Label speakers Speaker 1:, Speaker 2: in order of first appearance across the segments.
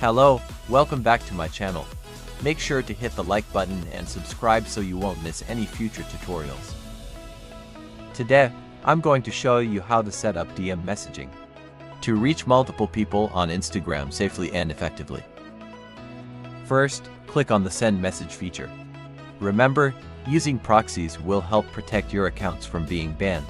Speaker 1: Hello, welcome back to my channel. Make sure to hit the like button and subscribe so you won't miss any future tutorials. Today, I'm going to show you how to set up DM messaging to reach multiple people on Instagram safely and effectively. First, click on the Send Message feature. Remember, using proxies will help protect your accounts from being banned.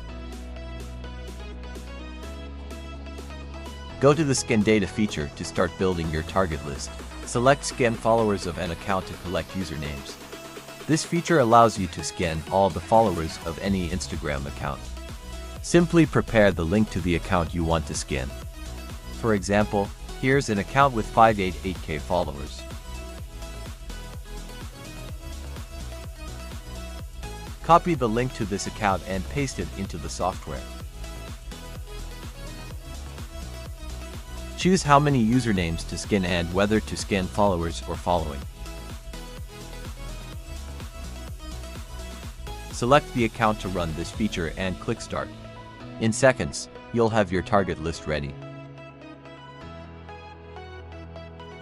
Speaker 1: Go to the Scan Data feature to start building your target list. Select Scan Followers of an account to collect usernames. This feature allows you to scan all the followers of any Instagram account. Simply prepare the link to the account you want to scan. For example, here's an account with 588k followers. Copy the link to this account and paste it into the software. Choose how many usernames to scan and whether to scan followers or following. Select the account to run this feature and click Start. In seconds, you'll have your target list ready.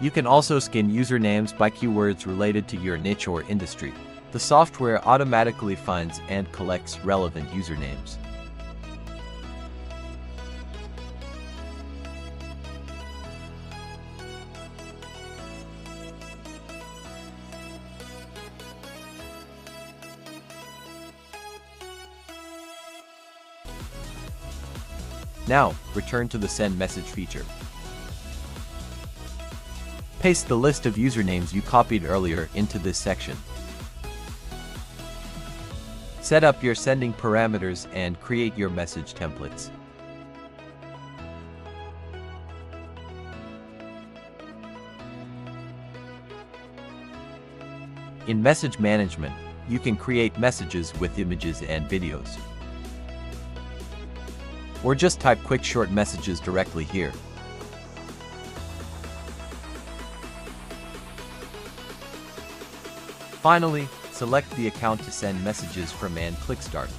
Speaker 1: You can also scan usernames by keywords related to your niche or industry. The software automatically finds and collects relevant usernames. Now, return to the Send Message feature. Paste the list of usernames you copied earlier into this section. Set up your sending parameters and create your message templates. In Message Management, you can create messages with images and videos. Or just type quick short messages directly here. Finally, select the account to send messages from and click Start.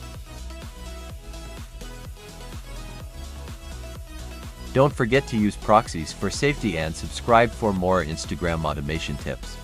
Speaker 1: Don't forget to use proxies for safety and subscribe for more Instagram automation tips.